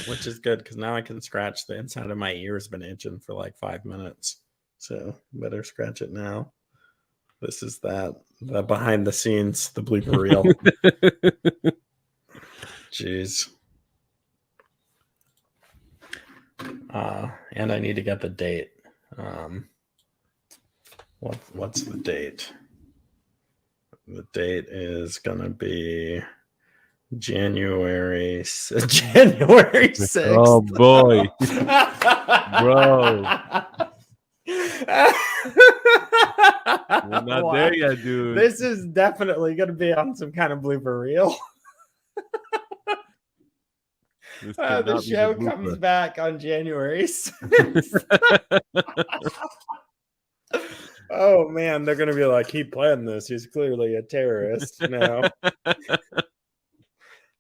which is good because now I can scratch the inside of my ear. Has been itching for like 5 minutes, so better scratch it now. This is the behind the scenes, the blooper reel. Jeez. And I need to get the date. What's the date? The date is gonna be January 6th. Oh boy, bro. We're not there yet, dude. This is definitely going to be on some kind of blooper reel. The show comes back on January 6th. Oh man, they're going to be like, he planned this. He's clearly a terrorist. No.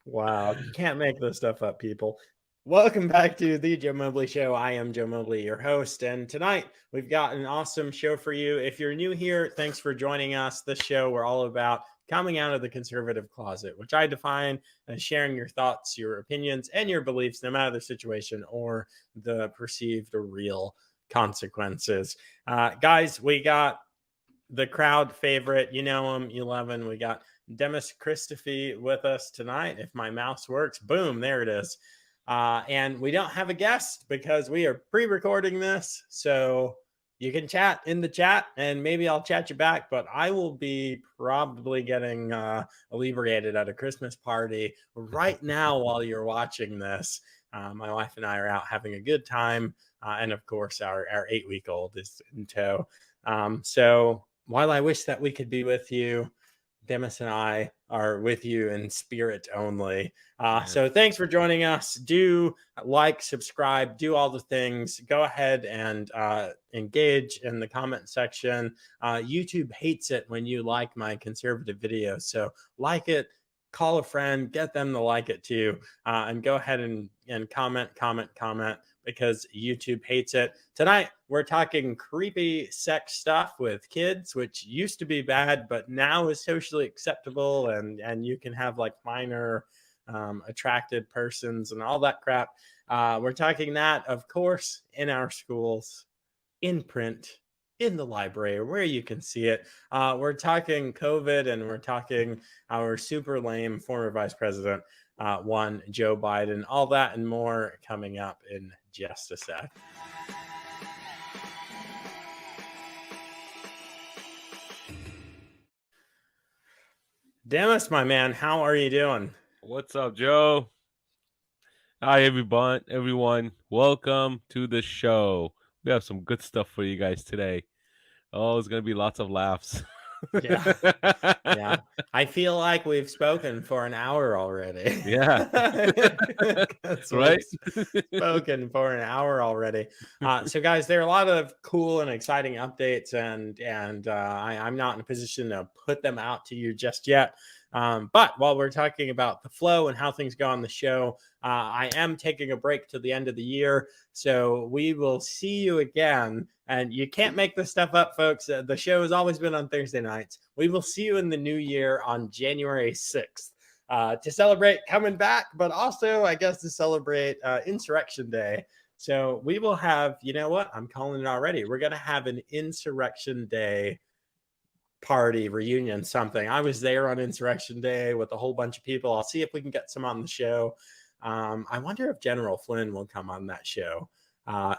Wow, you can't make this stuff up, people. Welcome back to the Joe Mobley Show. I am Joe Mobley, your host, and tonight we've got an awesome show for you. If you're new here, thanks for joining us. This show, we're all about coming out of the conservative closet, which I define as sharing your thoughts, your opinions, and your beliefs, no matter the situation or the perceived or real consequences. Guys, we got the crowd favorite. You know him, you love him. We got Demis Christophe with us tonight. If my mouse works, boom, there it is. And we don't have a guest because we are pre-recording this. So you can chat in the chat and maybe I'll chat you back, but I will be probably getting inebriated at a Christmas party right now while you're watching this. My wife and I are out having a good time. And of course, our 8-week-old is in tow. So while I wish that we could be with you, Demis and I are with you in spirit only. So thanks for joining us. Do like, subscribe, do all the things. Go ahead and engage in the comment section. YouTube hates it when you like my conservative videos. So like it, call a friend, get them to like it too. And go ahead and comment because YouTube hates it. Tonight, we're talking creepy sex stuff with kids, which used to be bad, but now is socially acceptable. And you can have like minor attracted persons and all that crap. We're talking that, of course, in our schools, in print, in the library, where you can see it. We're talking COVID, and we're talking our super lame former vice president, one Joe Biden. All that and more coming up in just a sec. Demis, my man, how are you doing? What's up, Joe? Hi, everyone. Welcome to the show. We have some good stuff for you guys today. Oh, it's going to be lots of laughs. Yeah. I feel like we've spoken for an hour already. Yeah. Right? Spoken for an hour already. So guys, there are a lot of cool and exciting updates, and I'm not in a position to put them out to you just yet. But while we're talking about the flow and how things go on the show, I am taking a break to the end of the year. So we will see you again. And you can't make this stuff up, folks. The show has always been on Thursday nights. We will see you in the new year on January 6th to celebrate coming back, but also, I guess, to celebrate Insurrection Day. So we will have, you know what? I'm calling it already. We're going to have an Insurrection Day party, reunion, something. I was there on Insurrection Day with a whole bunch of people. I'll see if we can get some on the show. I wonder if General Flynn will come on that show.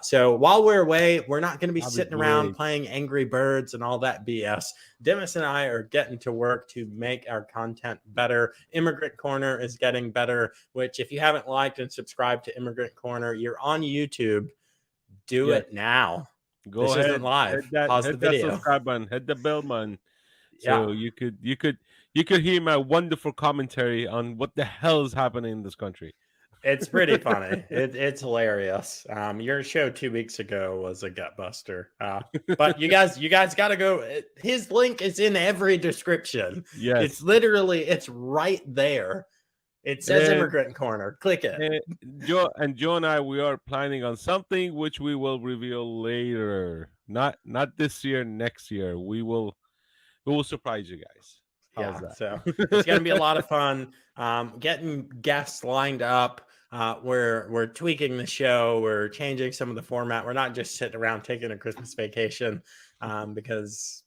So while we're away, we're not going to be sitting around playing Angry Birds and all that BS. Demis and I are getting to work to make our content better. Immigrant Corner is getting better, which if you haven't liked and subscribed to Immigrant Corner, you're on YouTube. Do it now. Go this ahead. Isn't live. Pause the video. That subscribe button. Hit the bell button. So you could hear my wonderful commentary on what the hell is happening in this country. It's pretty funny. It's hilarious. Your show 2 weeks ago was a gut buster. But you guys got to go. His link is in every description. Yes. It's right there. It says Immigrant Corner. Click it. Joe and I, we are planning on something which we will reveal later. Not this year, next year. We will surprise you guys. So it's going to be a lot of fun. Getting guests lined up. We're tweaking the show. We're changing some of the format. We're not just sitting around taking a Christmas vacation because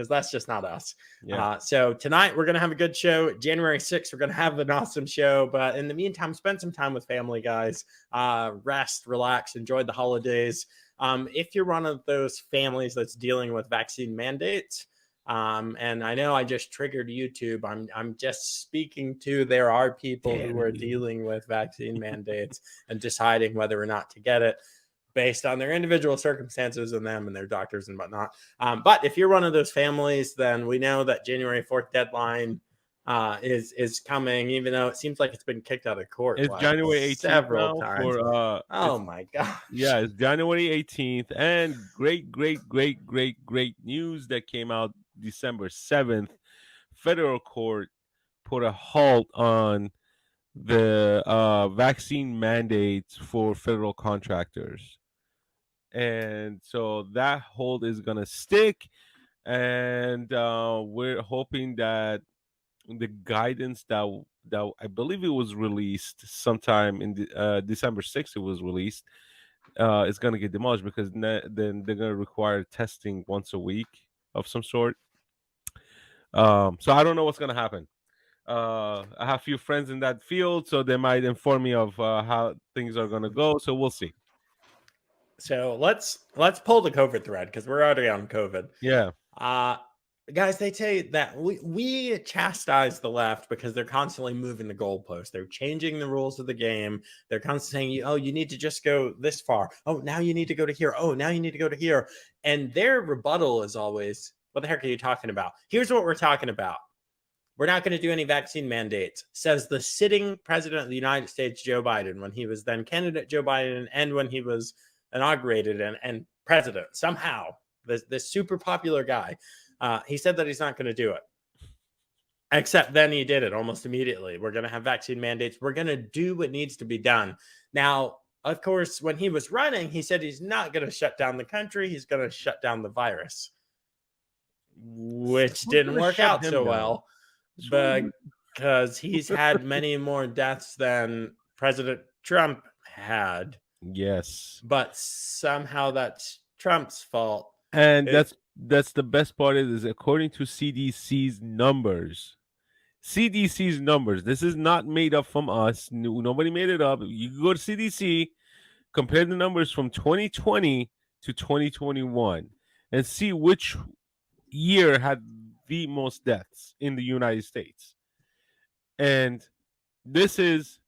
that's just not us. Yeah. So tonight we're going to have a good show. January 6th, we're going to have an awesome show. But in the meantime, spend some time with family, guys. Rest, relax, enjoy the holidays. If you're one of those families that's dealing with vaccine mandates, and I know I just triggered YouTube. I'm just speaking to there are people who are dealing with vaccine mandates and deciding whether or not to get it based on their individual circumstances and them and their doctors and whatnot. But if you're one of those families, then we know that January 4th deadline is coming, even though it seems like it's been kicked out of court It's January 18th several now times. for Oh my gosh. yeah, it's January 18th, and great news that came out December 7th. Federal court put a halt on the vaccine mandates for federal contractors. And so that hold is going to stick, and we're hoping that the guidance that I believe it was released sometime in December 6th, it was released, is going to get demolished because then they're going to require testing once a week of some sort. So I don't know what's going to happen. I have a few friends in that field, so they might inform me of how things are going to go. So we'll see. So let's pull the COVID thread because we're already on COVID. Yeah. Guys, they say that we chastise the left because they're constantly moving the goalposts. They're changing the rules of the game. They're constantly saying, oh, you need to just go this far. Oh, now you need to go to here. Oh, now you need to go to here. And their rebuttal is always, what the heck are you talking about? Here's what we're talking about. We're not going to do any vaccine mandates, says the sitting president of the United States, Joe Biden, when he was then candidate Joe Biden and when he was inaugurated and president. Somehow, this super popular guy, he said that he's not going to do it. Except then he did it almost immediately. We're going to have vaccine mandates. We're going to do what needs to be done. Now, of course, when he was running, he said he's not going to shut down the country. He's going to shut down the virus, which didn't work out so well because he's had many more deaths than President Trump had. Yes. But somehow that's Trump's fault. And that's the best part is according to CDC's numbers. CDC's numbers. This is not made up from us. Nobody made it up. You can go to CDC, compare the numbers from 2020 to 2021, and see which year had the most deaths in the United States. And this is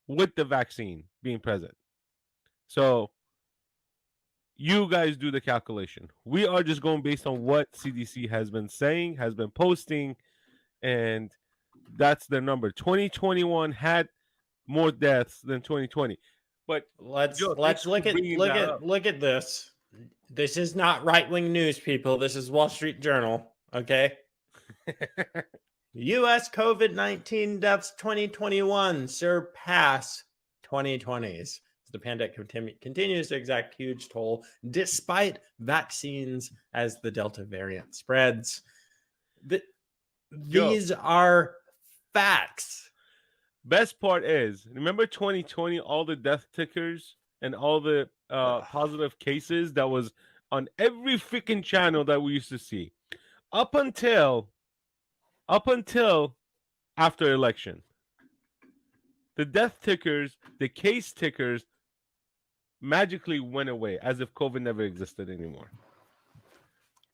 with the vaccine being present. So you guys do the calculation. We are just going based on what CDC has been saying, has been posting, and that's their number. 2021 had more deaths than 2020. But let's look at this. This is not right-wing news, people. This is Wall Street Journal, okay? U.S. COVID-19 deaths 2021 surpass 2020's. The pandemic continues to exact huge toll despite vaccines as the Delta variant spreads. These are facts. Best part is, remember 2020, all the death tickers and all the positive cases that was on every freaking channel that we used to see up until after election. The death tickers, the case tickers magically went away as if COVID never existed anymore.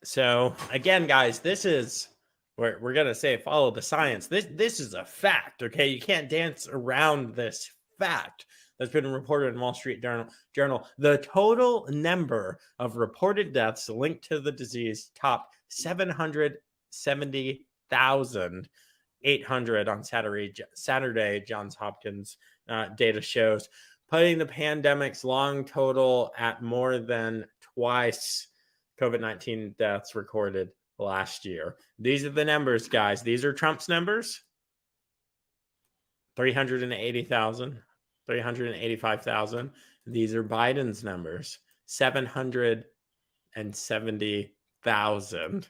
So again, guys, this is we're gonna say follow the science. This is a fact, okay? You can't dance around this fact that's been reported in Wall Street Journal. The total number of reported deaths linked to the disease topped 770,800 on Saturday. Johns Hopkins data shows, putting the pandemic's long total at more than twice COVID-19 deaths recorded last year. These are the numbers, guys. These are Trump's numbers. 380,000, 385,000. These are Biden's numbers. 770,000.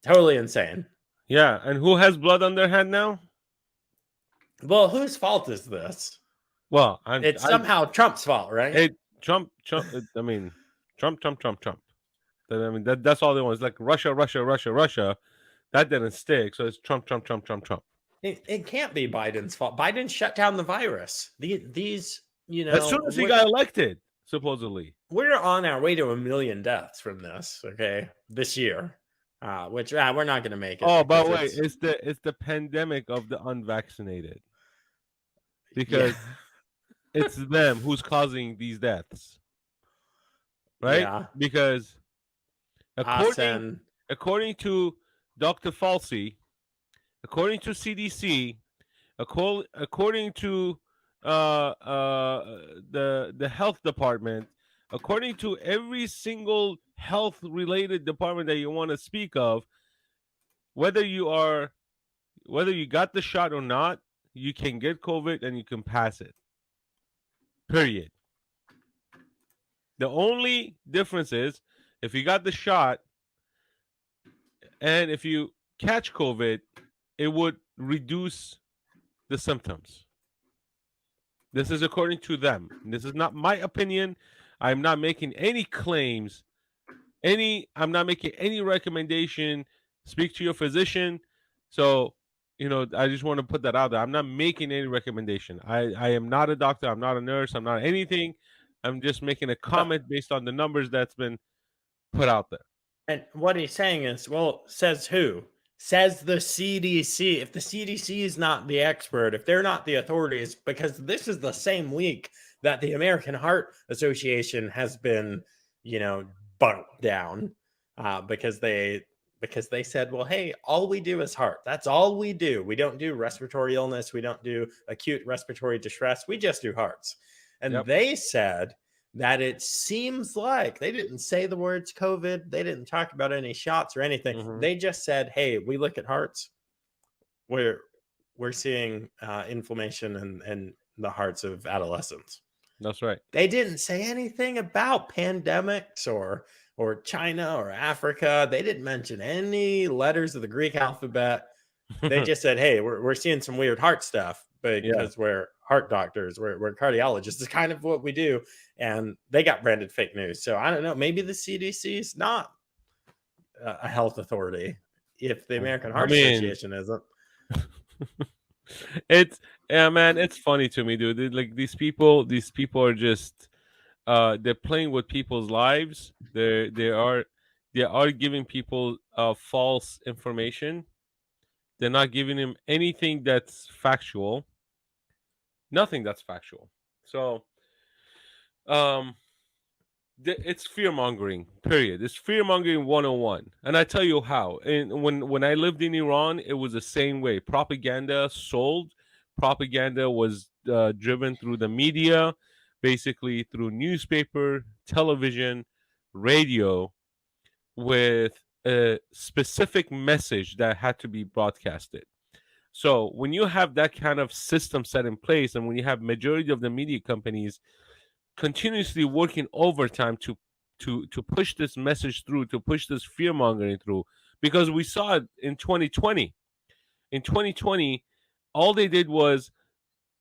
Totally insane. Yeah, and who has blood on their hand now? Well, whose fault is this? Well, It's somehow Trump's fault, right? Trump. I mean, Trump. I mean, that's all they want. It's like Russia, Russia, Russia, Russia. That didn't stick, so it's Trump, Trump, Trump, Trump, Trump. It can't be Biden's fault. Biden shut down the virus. These, As soon as he got elected, supposedly. we're on our way to 1 million deaths from this. Okay, this year, which we're not going to make it. Oh, by the way, it's the pandemic of the unvaccinated, because it's them who's causing these deaths, right? Yeah. Because According according to Dr. Falsey, according to CDC, according to the health department, according to every single health related department that you want to speak of, whether you got the shot or not, you can get COVID and you can pass it. Period. The only difference is if you got the shot and if you catch COVID, it would reduce the symptoms. This is according to them. This is not my opinion. I'm not making any claims. I'm not making any recommendation. Speak to your physician. So, I just want to put that out there. I'm not making any recommendation. I am not a doctor. I'm not a nurse. I'm not anything. I'm just making a comment based on the numbers that's been put out there. And what he's saying is, well, says who? Says the CDC. If the CDC is not the expert, if they're not the authorities, because this is the same week that the American Heart Association has been, bumped down because they said, well, hey, all we do is heart. That's all we do. We don't do respiratory illness. We don't do acute respiratory distress. We just do hearts. And they said that it seems like they didn't say the words COVID. They didn't talk about any shots or anything. Mhm. They just said, hey, we look at hearts. We're seeing inflammation in the hearts of adolescents. That's right. They didn't say anything about pandemics or China or Africa. They didn't mention any letters of the Greek alphabet. They just said, hey, we're seeing some weird heart stuff because we're heart doctors, we're cardiologists. It's kind of what we do. And they got branded fake news. So I don't know. Maybe the CDC is not a health authority if the American Heart Association isn't. It's funny to me, dude. Like these people are just they're playing with people's lives. They are giving people false information. They're not giving them anything that's factual. Nothing that's factual. So it's fear mongering. Period. It's fear mongering 101. And I tell you how. And when I lived in Iran, it was the same way. Propaganda sold. Propaganda was driven through the media, basically through newspaper, television, radio, with a specific message that had to be broadcasted. So when you have that kind of system set in place, and when you have majority of the media companies continuously working overtime to push this message through, to push this fear mongering through, because we saw it in 2020. In 2020, all they did was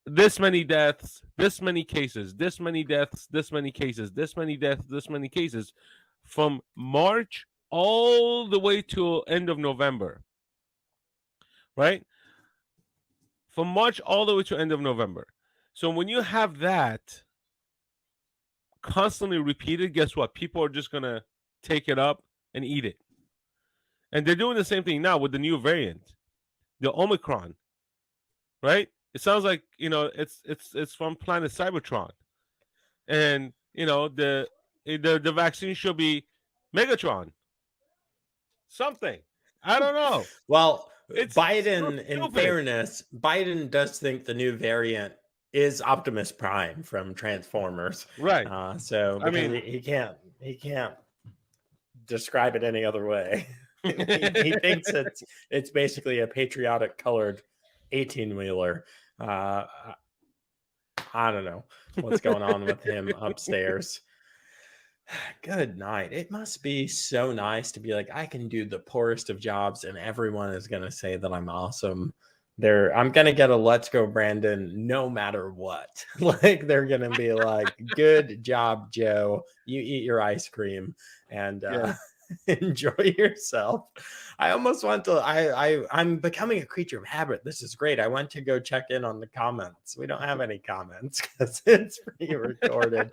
this many deaths, this many cases, this many deaths, this many cases, this many deaths, this many cases, from March all the way to end of November. Right? From March all the way to end of November. So when you have that constantly repeated, guess what? People are just gonna take it up and eat it. And they're doing the same thing now with the new variant, the Omicron. Right? It sounds like it's from planet Cybertron, and the vaccine should be Megatron. Something. I don't know. Well, it's Biden, in fairness, Biden does think the new variant is Optimus Prime from Transformers. Right. So I mean, he can't describe it any other way. he thinks it's basically a patriotic colored 18-wheeler. I don't know what's going on with him upstairs. Good night. It must be so nice to be like, I can do the poorest of jobs and everyone is going to say that I'm awesome. I'm gonna get a "Let's go, Brandon," no matter what. Like they're gonna be like, "Good job, Joe. You eat your ice cream and Yes. enjoy yourself." I almost want to. I'm becoming a creature of habit. This is great. I went to go check in on the comments. We don't have any comments because it's pre-recorded.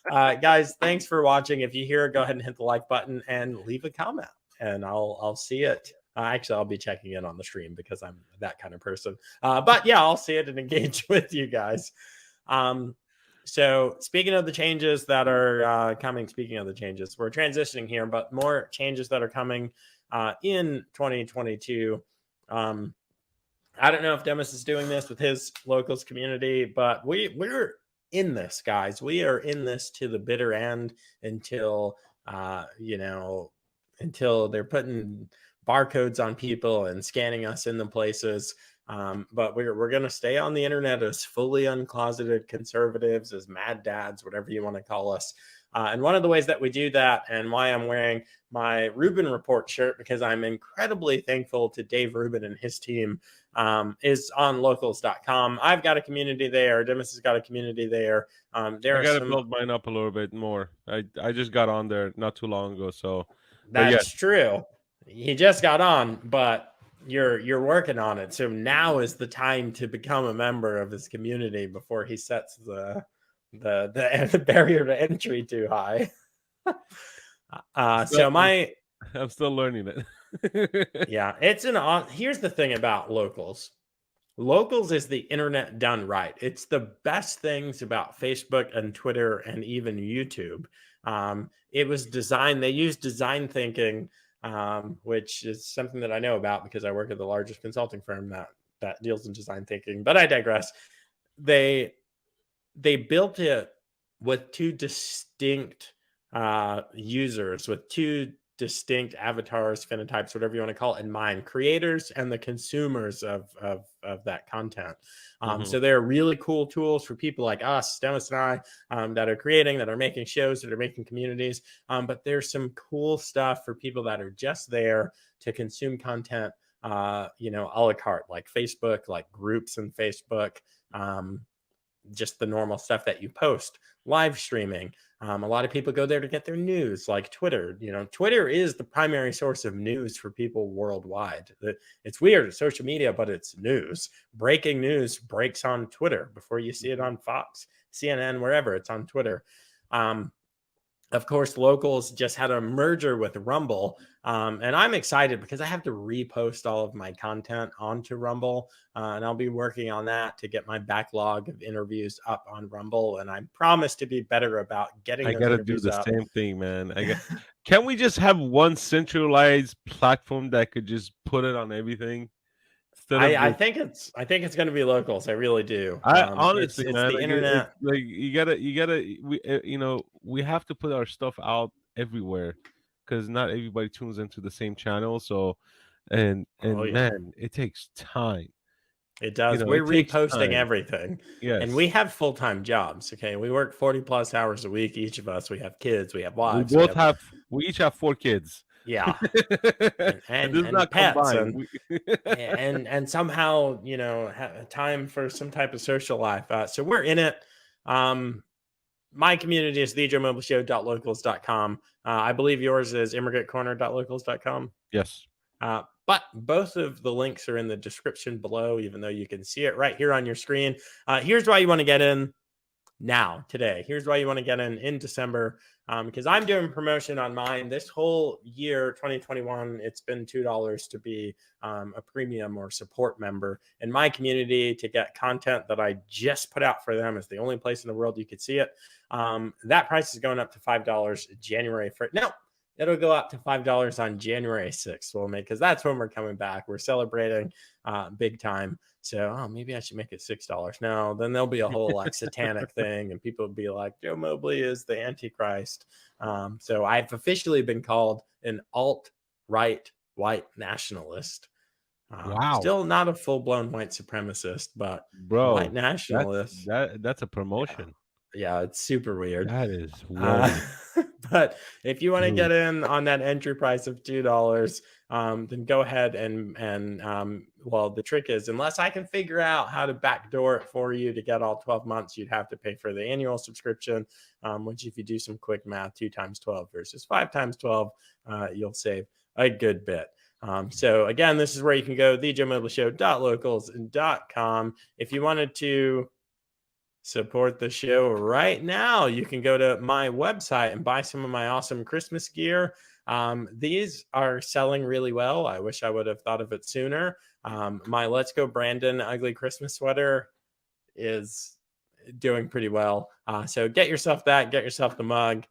Guys, thanks for watching. If you hear it, go ahead and hit the like button and leave a comment, and I'll see it. Actually, I'll be checking in on the stream because I'm that kind of person. But yeah, I'll see it and engage with you guys. So speaking of the changes that are coming, speaking of the changes, we're transitioning here, but more changes that are coming in 2022. I don't know if Demis is doing this with his locals community, but we're in this, guys. We are in this to the bitter end until until they're putting barcodes on people and scanning us in the places. But we're going to stay on the internet as fully uncloseted conservatives, as mad dads, whatever you want to call us. And one of the ways that we do that, and why I'm wearing my Rubin Report shirt, because I'm incredibly thankful to Dave Rubin and his team, is on locals.com. I've got a community there. Demis has got a community there. I got to build mine up a little bit more. I just got on there not too long ago, so that's true. He just got on, but you're working on it. So now is the time to become a member of his community before he sets the barrier to entry too high. So I'm still learning it. Yeah, here's the thing about locals. Locals is the internet done right. It's the best things about Facebook and Twitter and even YouTube. It was designed, they used design thinking, which is something that I know about because I work at the largest consulting firm that deals in design thinking, but I digress. They built it with two distinct users, with two distinct avatars, phenotypes, whatever you want to call it, in mind: creators and the consumers of that content. So they're really cool tools for people like us, Demis and I, that are creating, that are making shows, that are making communities. But there's some cool stuff for people that are just there to consume content, a la carte, like Facebook, like groups in Facebook, just the normal stuff that you post, live streaming. A lot of people go there to get their news, like Twitter. Twitter is the primary source of news for people worldwide. It's weird, it's social media, but it's news. Breaking news breaks on Twitter before you see it on Fox, CNN, wherever. It's on Twitter. Of course, Locals just had a merger with Rumble, and I'm excited because I have to repost all of my content onto Rumble, and I'll be working on that to get my backlog of interviews up on Rumble, and I promise to be better about getting those interviews up. I gotta do the same thing, man. Can we just have one centralized platform that could just put it on everything? I think it's going to be Locals. I really do. Honestly, it's man, the internet. you gotta, we have to put our stuff out everywhere because not everybody tunes into the same channel. So, and man, it takes time. It does. We're reposting everything. Yes. And we have full-time jobs. Okay. We work 40 plus hours a week. Each of us, we have kids, we have wives. We each have 4 kids. Yeah. and this is not pets combined. and somehow, have time for some type of social life. So we're in it. My community is thejoemobleyshow.locals.com. I believe yours is immigrantcorner.locals.com. Yes. But both of the links are in the description below, even though you can see it right here on your screen. Here's why you want to get in now, today. Here's why you want to get in December, because I'm doing promotion on mine. This whole year, 2021, it's been $2 to be a premium or support member in my community to get content that I just put out for them. It's the only place in the world you could see it. That price is going up to $5 January 1st. No, it'll go up to $5 on January 6th, because that's when we're coming back. We're celebrating big time. So, maybe I should make it $6. No, then there'll be a whole like satanic thing, and people will be like, Joe Mobley is the Antichrist. So I've officially been called an alt-right white nationalist. Wow. Still not a full-blown white supremacist, but white nationalist. That's a promotion. Yeah, it's super weird. That is weird. But if you want to get in on that entry price of $2, then go ahead and well, the trick is, unless I can figure out how to backdoor it for you to get all 12 months, you'd have to pay for the annual subscription, which if you do some quick math, 2 times 12 versus 5 times 12, you'll save a good bit. So again, this is where you can go, thejoemobleyshow.locals.com. If you wanted to support the show right now, you can go to my website and buy some of my awesome Christmas gear. These are selling really well. I wish I would have thought of it sooner. My Let's Go Brandon ugly Christmas sweater is doing pretty well. So get yourself that, get yourself the mug.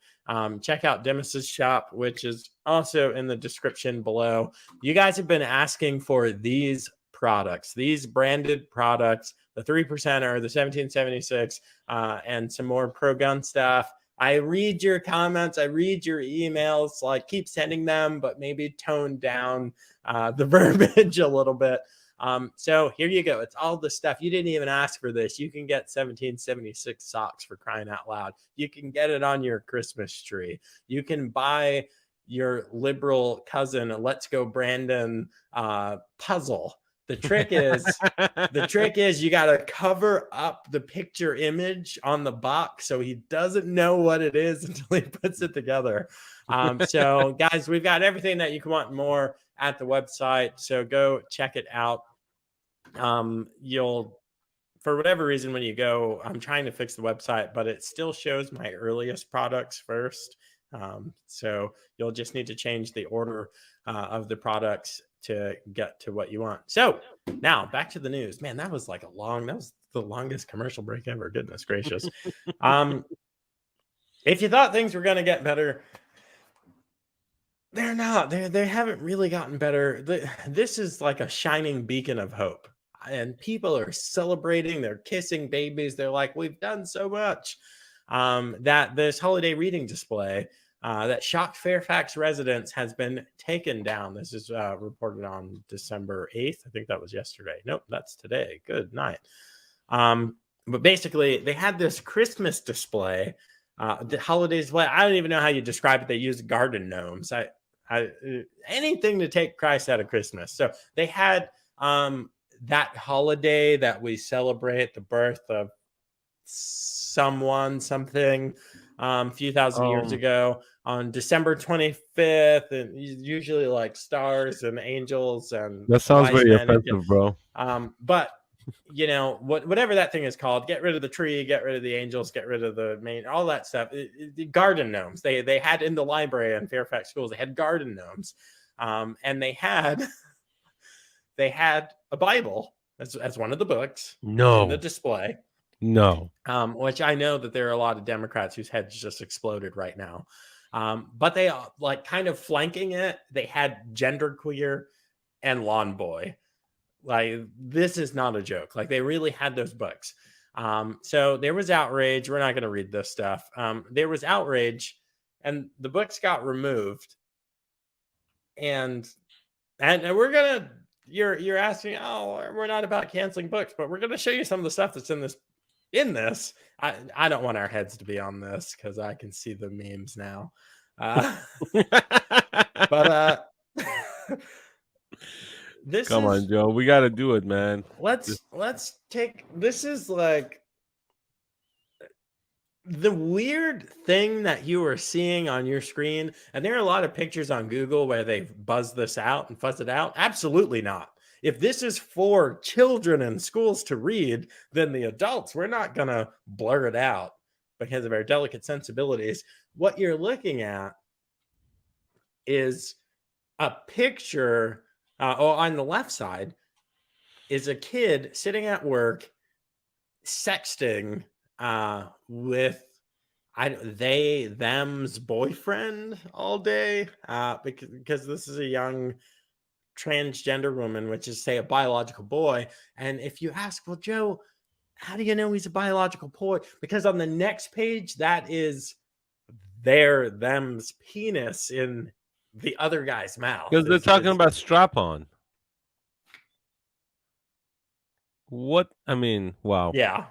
Check out Demis's shop, which is also in the description below. You guys have been asking for these products, these branded products, the 3%er, the 1776, and some more pro gun stuff. I read your comments, I read your emails, like keep sending them, but maybe tone down the verbiage a little bit. So here you go. It's all the stuff. You didn't even ask for this. You can get 1776 socks, for crying out loud. You can get it on your Christmas tree. You can buy your liberal cousin a Let's Go Brandon puzzle. The trick is you got to cover up the picture image on the box so he doesn't know what it is until he puts it together. So guys, we've got everything that you can want more at the website. So go check it out. You'll, for whatever reason, when you go, I'm trying to fix the website, but it still shows my earliest products first. So you'll just need to change the order of the products to get to what you want. So now back to the news. Man, that was that was the longest commercial break ever. Goodness gracious. If you thought things were going to get better, they're not. They haven't really gotten better. This is like a shining beacon of hope. And people are celebrating. They're kissing babies. They're like, we've done so much. That this holiday reading display that shocked Fairfax residents has been taken down. This is reported on December 8th. I think that was yesterday. Nope, that's today. Good night. But basically, they had this Christmas display, the holiday display. I don't even know how you describe it. They used garden gnomes. Anything to take Christ out of Christmas. So they had that holiday that we celebrate the birth of something a few thousand years ago on December 25th, and usually like stars and angels and that sounds very men offensive, bro. But you know, whatever that thing is called, get rid of the tree, get rid of the angels, get rid of the main, all that stuff. The garden gnomes they had in the library in Fairfax schools, they had garden gnomes, and they had a Bible as one of the books in the display. No. Which I know that there are a lot of Democrats whose heads just exploded right now. But they like kind of flanking it. They had genderqueer and lawn boy. Like, this is not a joke. Like, they really had those books. So there was outrage. We're not going to read this stuff. There was outrage, and the books got removed. And we're gonna. You're asking, oh, we're not about canceling books, but we're gonna show you some of the stuff that's in this. I don't want our heads to be on this because I can see the memes now. But Come on, Joe. We got to do it, man. Let's take, this is like the weird thing that you are seeing on your screen. And there are a lot of pictures on Google where they've buzzed this out and fuzzed it out. Absolutely not. If this is for children in schools to read, then the adults, we're not going to blur it out because of our delicate sensibilities. What you're looking at is a picture, on the left side is a kid sitting at work sexting with them's boyfriend all day, because this is a young transgender woman, which is, say, a biological boy. And if you ask, well, Joe, how do you know he's a biological boy? Because on the next page, that is them's penis in the other guy's mouth. Because they're talking about strap on. What? I mean, wow. Yeah.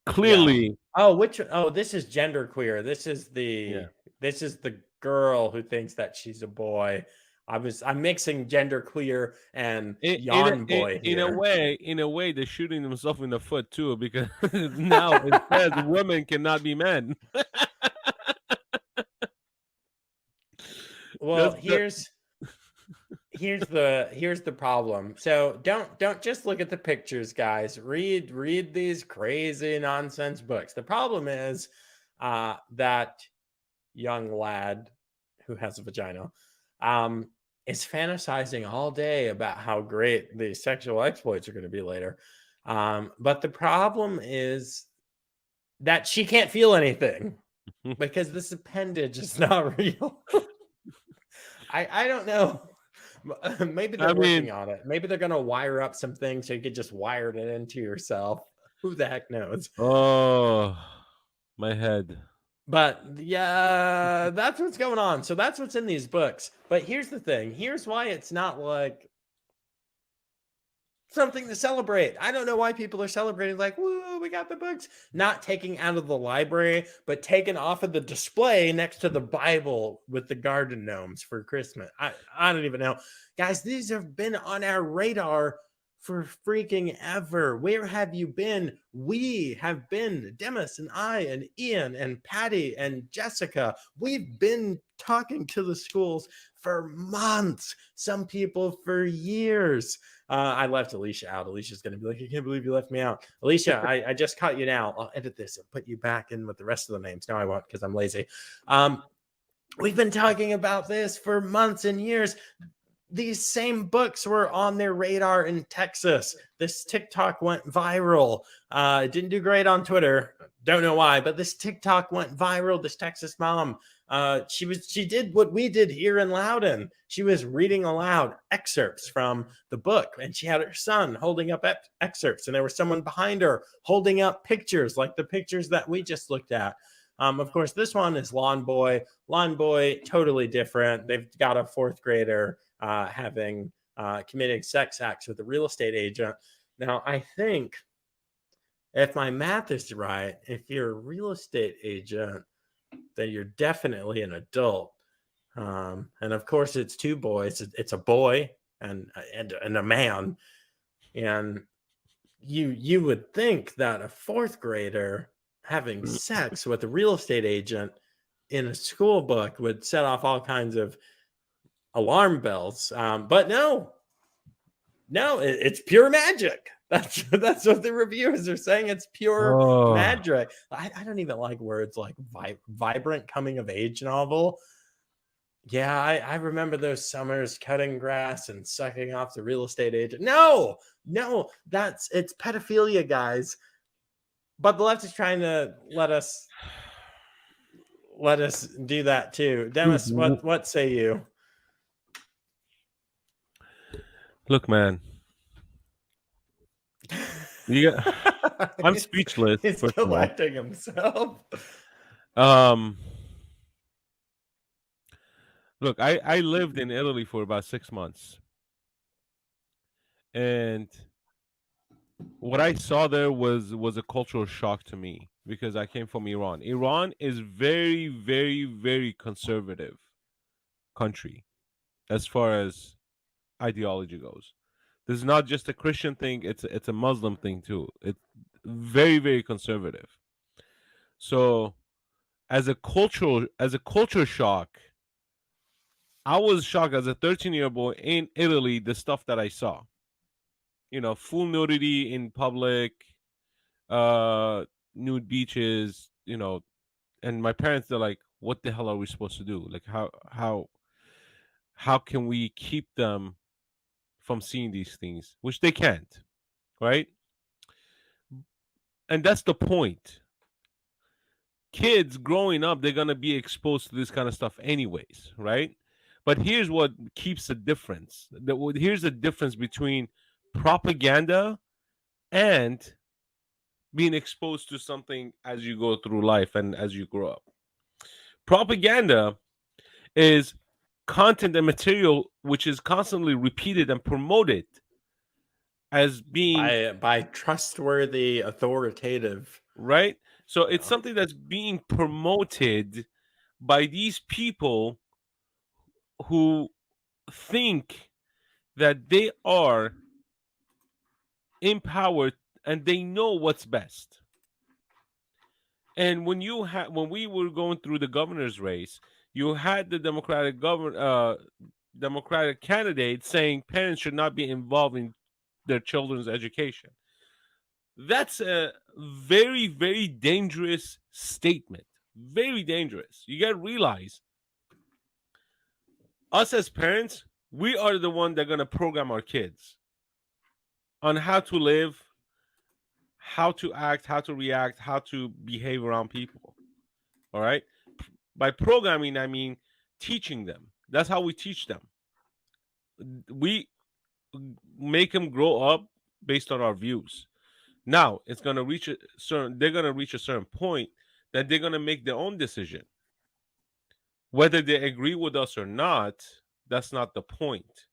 Clearly. Yeah. Oh, this is genderqueer. This is the This is the girl who thinks that she's a boy. I'm mixing gender queer and yawn boy In here. a way, they're shooting themselves in the foot too, because now it says women cannot be men. Well, That's the here's the problem. So don't just look at the pictures, guys. Read these crazy nonsense books. The problem is that young lad who has a vagina um, is fantasizing all day about how great the sexual exploits are going to be later. But the problem is that she can't feel anything because this appendage is not real. I don't know. Maybe they're I mean, working on it. Maybe they're going to wire up some things so you could just wire it into yourself. Who the heck knows? oh, my head. But yeah, that's what's going on. So that's what's in these books. But here's the thing. Here's why it's not like something to celebrate. I don't know why people are celebrating like, woo, we got the books. Not taking out of the library, but taken off of the display next to the Bible with the garden gnomes for Christmas. I don't even know. Guys, these have been on our radar for freaking ever. Where have you been? We have been, Demis and I and Ian and Patty and Jessica. We've been talking to the schools for months, some people for years. I left Alicia out. Alicia's going to be like, I can't believe you left me out. Alicia, I just caught you now. I'll edit this and put you back in with the rest of the names. No, I won't because I'm lazy. We've been talking about this for months and years. These same books were on their radar in Texas. This TikTok went viral. It didn't do great on Twitter. Don't know why, but this TikTok went viral. This Texas mom, she did what we did here in Loudon. She was reading aloud excerpts from the book, and she had her son holding up excerpts, and there was someone behind her holding up pictures like the pictures that we just looked at. Of course, this one is Lawn Boy. Lawn Boy, totally different. They've got a fourth grader having committing sex acts with a real estate agent. Now, I think if my math is right, if you're a real estate agent, then you're definitely an adult. And of course, it's two boys. It's a boy and a man. And you would think that a fourth grader having sex with a real estate agent in a school book would set off all kinds of alarm bells. But no, it's pure magic. That's what the reviewers are saying. It's pure Oh, magic. I don't even like words like vibrant coming of age novel. Yeah, I remember those summers cutting grass and sucking off the real estate agent. No, it's pedophilia, guys. But the left is trying to let us do that too. dude, Demis, what say you? look, man. You got, I'm speechless. He's First of all, collecting himself. um, look, I lived in Italy for about 6 months, and what I saw there was a cultural shock to me because I came from Iran. Iran is very, very, very conservative country as far as ideology goes. This is not just a Christian thing; it's a Muslim thing too. It's very, very conservative. So, as a culture shock, I was shocked as a 13-year-old boy in Italy. The stuff that I saw, full nudity in public, uh, nude beaches, and my parents are like, "What the hell are we supposed to do? Like, how can we keep them from seeing these things, which they can't, right?" And that's the point. Kids growing up, they're gonna be exposed to this kind of stuff anyways, right? But here's what keeps the difference. Here's the difference between propaganda and being exposed to something as you go through life and as you grow up. Propaganda is content and material which is constantly repeated and promoted as being By trustworthy, authoritative. right. So it's Yeah. something that's being promoted by these people who think that they are empowered and they know what's best. And when we were going through the governor's race, you had the Democratic candidate saying parents should not be involved in their children's education. That's a very, very dangerous statement. Very dangerous. You got to realize, us as parents, we are the one that are going to program our kids on how to live, how to act, how to react, how to behave around people. All right? By programming, I mean teaching them. That's how we teach them. We make them grow up based on our views. Now, it's going to reach they're going to reach a certain point that they're going to make their own decision. Whether they agree with us or not, that's not the point.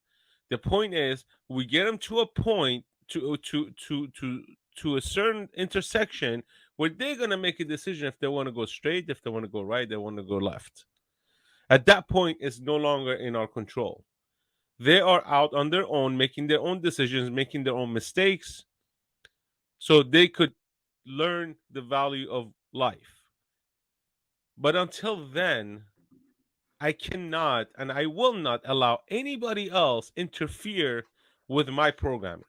The point is we get them to a point to a certain intersection where they're going to make a decision if they want to go straight, if they want to go right, they want to go left. At that point, it's no longer in our control. They are out on their own, making their own decisions, making their own mistakes, so they could learn the value of life. But until then, I cannot and I will not allow anybody else interfere with my programming.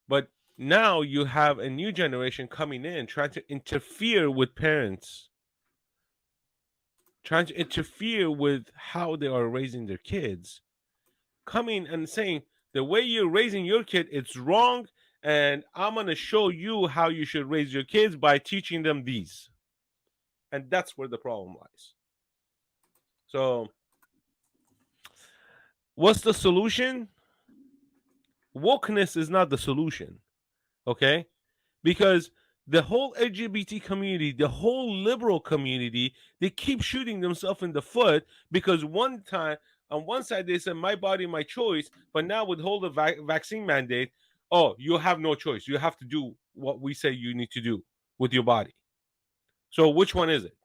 But now you have a new generation coming in trying to interfere with parents, trying to interfere with how they are raising their kids, coming and saying the way you're raising your kid, it's wrong, and I'm going to show you how you should raise your kids by teaching them these. And that's where the problem lies. So, what's the solution? Wokeness is not the solution, okay? Because the whole LGBT community, the whole liberal community, they keep shooting themselves in the foot because one time, on one side, they said, my body, my choice, but now with the whole vaccine mandate, oh, you have no choice. You have to do what we say you need to do with your body. So which one is it?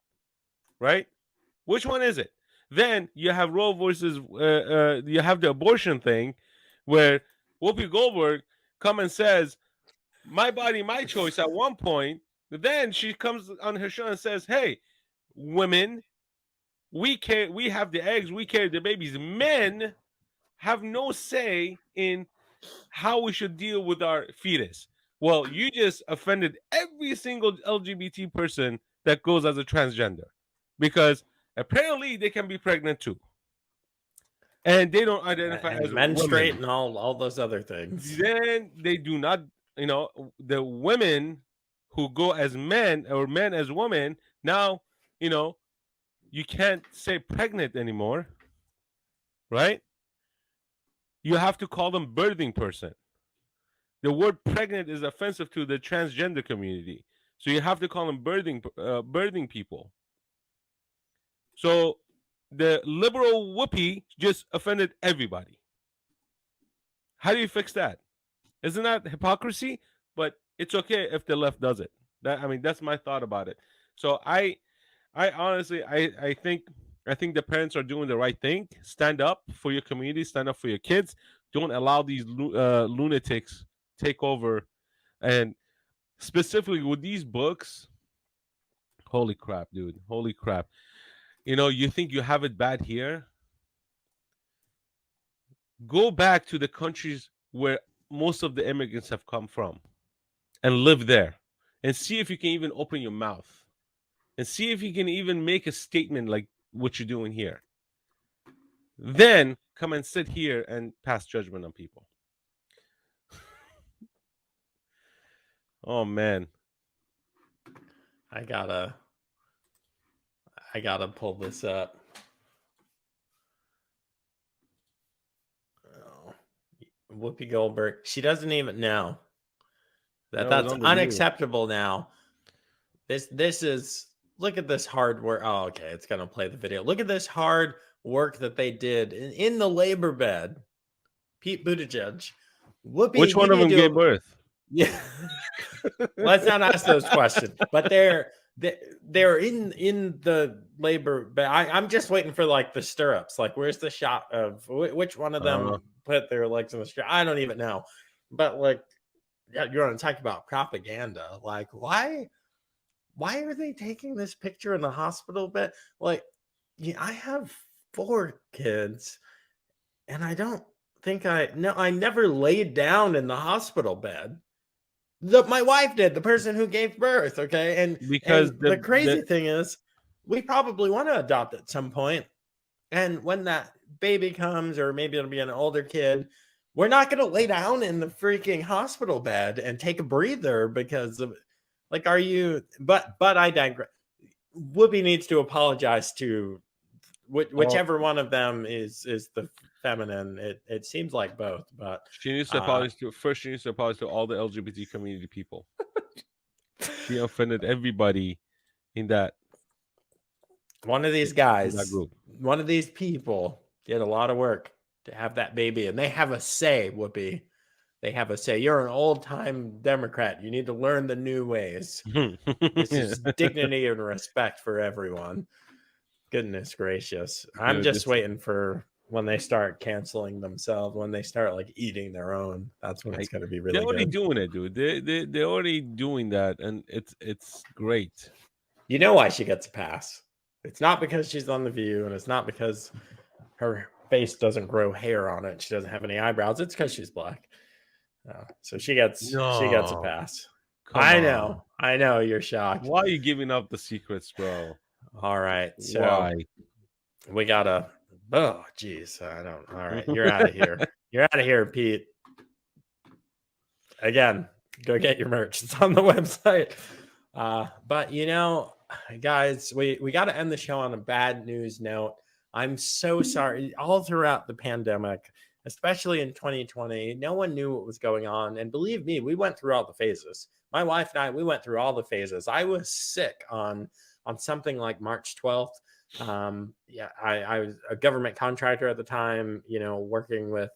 Right? Which one is it? Then you have Roe versus, you have the abortion thing where Whoopi Goldberg comes and says, my body, my choice at one point. Then she comes on her show and says, hey, women, we have the eggs, we carry the babies. Men have no say in how we should deal with our fetus. Well, you just offended every single LGBT person that goes as a transgender, because apparently they can be pregnant too, and they don't identify as menstruate women. and all those other things. Then they do not, the women who go as men or men as women, now, you can't say pregnant anymore, right? You have to call them birthing person. The word pregnant is offensive to the transgender community, so you have to call them birthing people. So the liberal Whoopi just offended everybody. How do you fix that? Isn't that hypocrisy? But it's okay if the left does it. That's my thought about it. So I honestly, I think the parents are doing the right thing. Stand up for your community. Stand up for your kids. Don't allow these lunatics take over. And specifically with these books, holy crap, dude! Holy crap! You think you have it bad here? Go back to the countries where most of the immigrants have come from and live there, and see if you can even open your mouth and see if you can even make a statement like what you're doing here. Then come and sit here and pass judgment on people. Oh man, I gotta pull this up. Oh, Whoopi Goldberg, she doesn't even know that's unacceptable now. This is, look at this hard work. Oh, okay, it's gonna play the video. Look at this hard work that they did in the labor bed. Pete Buttigieg, Whoopi. Which one of them gave birth? Yeah. Let's not ask those questions. But they're they're in the labor, but I'm just waiting for like the stirrups. Like, where's the shot of which one of them put their legs in the stirrup? I don't even know. But like, yeah, you're going to talk about propaganda. Like, why are they taking this picture in the hospital bed? Like, yeah, I have 4 kids, and I don't think I never laid down in the hospital bed. My wife did, the person who gave birth, okay? because And the crazy thing is, we probably want to adopt at some point. And when that baby comes, or maybe it'll be an older kid, we're not going to lay down in the freaking hospital bed and take a breather because of, like, are you? But I digress. Whoopi needs to apologize to whichever one of them is the feminine. It seems like both, but she needs to apologize to first. She needs to apologize to all the LGBT community people. She offended everybody in that one of these in guys, that group. one of these people did a lot of work to have that baby, and they have a say, Whoopi. They have a say. You're an old-time Democrat. You need to learn the new ways. This is dignity and respect for everyone. Goodness gracious. I'm just waiting for when they start canceling themselves, when they start like eating their own. That's when it's going to be really they're already good. doing it, dude. They're already doing that, and it's great. You know why she gets a pass? It's not because she's on The View, and it's not because her face doesn't grow hair on it. She doesn't have any eyebrows. It's because she's black. So she gets a pass. I know you're shocked. Why are you giving up the secrets, bro? All right, so why? We gotta. Oh, geez, I don't. All right, you're out of here. You're out of here, Pete. Again, go get your merch. It's on the website. But guys, we got to end the show on a bad news note. I'm so sorry. All throughout the pandemic, especially in 2020, no one knew what was going on. And believe me, we went through all the phases. My wife and I, we went through all the phases. I was sick on something like March 12th. I was a government contractor at the time, working with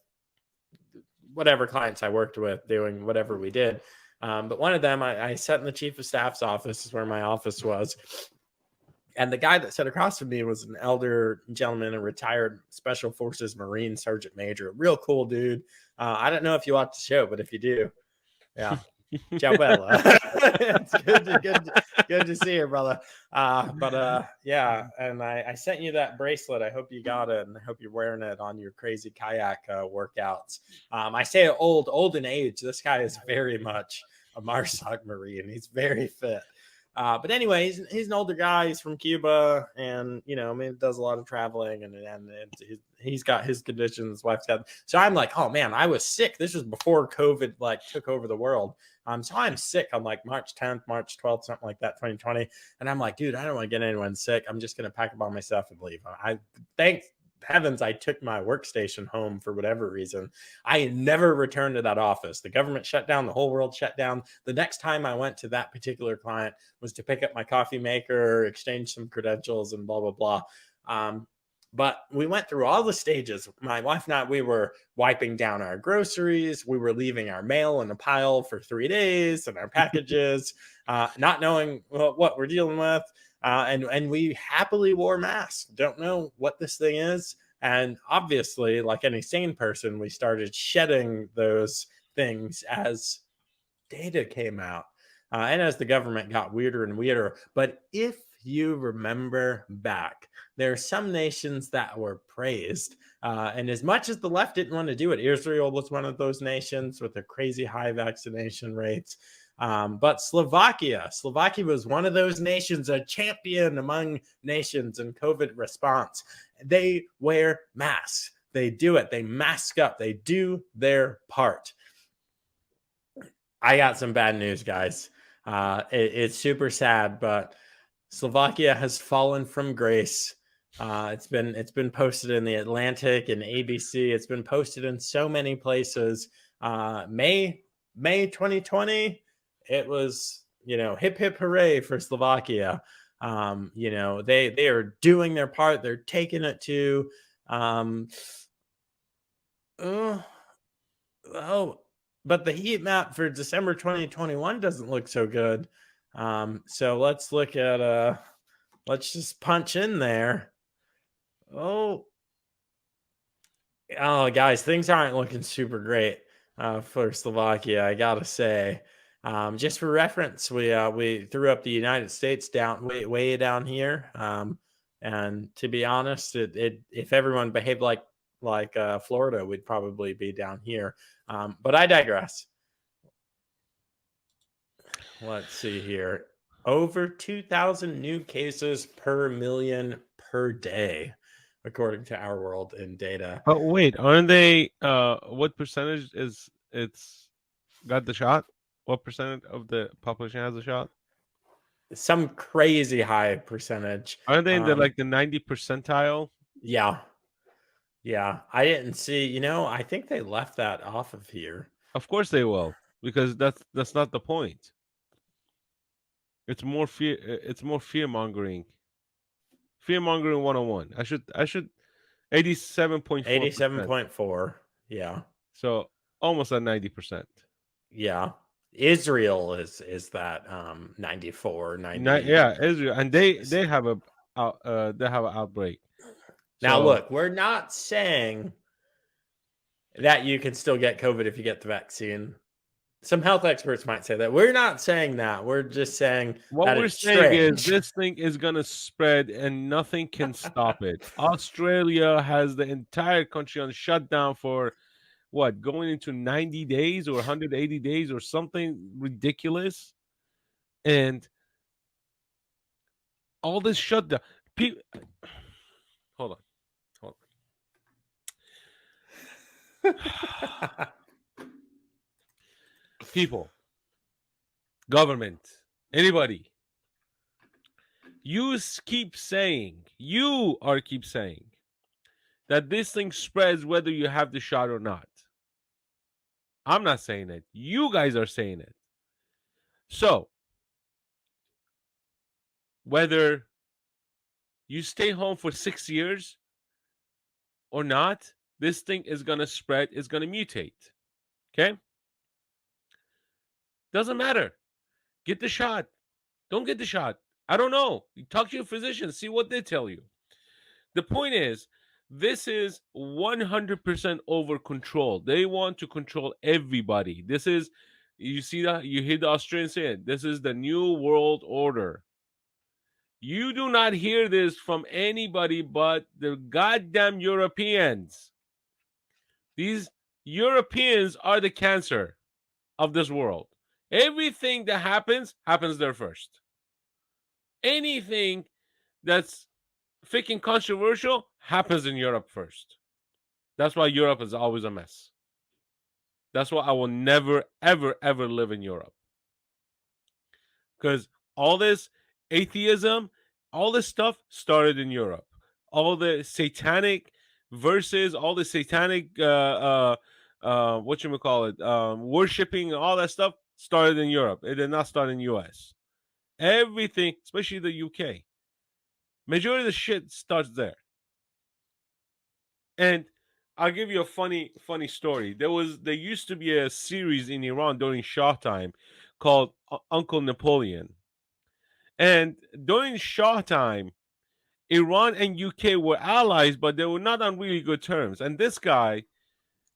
whatever clients I worked with, doing whatever we did. But one of them, I sat in the chief of staff's office, is where my office was. And the guy that sat across from me was an elder gentleman, a retired Special Forces Marine Sergeant Major, real cool dude. I don't know if you watch the show, but if you do, yeah. Ciao, Bella. It's good to see you, brother. Yeah, and I sent you that bracelet. I hope you got it, and I hope you're wearing it on your crazy kayak workouts. I say old in age. This guy is very much a MARSOC Marine. He's very fit. But anyway, he's an older guy. He's from Cuba, and does a lot of traveling, and he's got his conditions. His wife's got. So I'm like, oh man, I was sick. This was before COVID took over the world. So I'm sick on like March 10th, March 12th, something like that, 2020. And I'm like, dude, I don't want to get anyone sick. I'm just gonna pack up all my stuff and leave. I thank heavens I took my workstation home for whatever reason. I never returned to that office. The government shut down, the whole world shut down. The next time I went to that particular client was to pick up my coffee maker, exchange some credentials, and blah, blah, blah. But we went through all the stages. My wife and I, we were wiping down our groceries. We were leaving our mail in a pile for 3 days and our packages, not knowing what we're dealing with. And we happily wore masks. Don't know what this thing is. And obviously, like any sane person, we started shedding those things as data came out and as the government got weirder and weirder. But if you remember back, there are some nations that were praised. And as much as the left didn't want to do it, Israel was one of those nations with their crazy high vaccination rates. But Slovakia was one of those nations, a champion among nations in COVID response. They wear masks. They do it. They mask up. They do their part. I got some bad news, guys. It's super sad, but Slovakia has fallen from grace. It's been posted in the Atlantic and ABC. It's been posted in so many places. May 2020. It was, hip hip hooray for Slovakia. They are doing their part. They're taking it to but the heat map for December 2021 doesn't look so good. So let's look at let's just punch in there. Oh, guys, things aren't looking super great for Slovakia, I gotta say. Just for reference, we threw up the United States down way down here, and to be honest, it if everyone behaved like Florida, we'd probably be down here. But I digress. Let's see here. Over 2,000 new cases per million per day, according to Our World in data. But wait, aren't they? What percentage is it's got the shot? What percent of the population has a shot? Some crazy high percentage. Aren't they in the like the 90 percentile? Yeah. Yeah. I didn't see, I think they left that off of here. Of course they will, because that's not the point. It's more fear. It's more fear mongering. Fear mongering 101. I should 87.4%. 87.4. Yeah. So almost at 90%. Yeah. Israel is that 94, 90. Yeah, Israel, and they have a they have an outbreak. Now So, look, we're not saying that you can still get COVID if you get the vaccine. Some health experts might say that. We're not saying that. We're just saying what that we're it's saying is strange. this thing is gonna spread and nothing can stop it. Australia has the entire country on shutdown for what, going into 90 days or 180 days or something ridiculous, and all this shutdown. Hold on. People, government, anybody, you keep saying that this thing spreads whether you have the shot or not. I'm not saying it. You guys are saying it. So, whether you stay home for 6 years or not, this thing is going to spread, it's going to mutate. Okay? Doesn't matter. Get the shot. Don't get the shot. I don't know. You talk to your physician, see what they tell you. The point is, this is 100% over control. They want to control everybody. This is, you see that, you hear the Australians say it, this is the new world order. You do not hear this from anybody but the goddamn Europeans. These Europeans are the cancer of this world. Everything that happens there first. Anything that's freaking controversial happens in Europe first. That's why Europe is always a mess. That's why I will never, ever, ever live in Europe. Because all this atheism, all this stuff started in Europe. All the satanic verses, all the satanic, worshiping, all that stuff started in Europe. It did not start in the US. Everything, especially the UK, majority of the shit starts there. And I'll give you a funny story. There used to be a series in Iran during Shah time called Uncle Napoleon. And during Shah time, Iran and UK were allies, but they were not on really good terms. And this guy,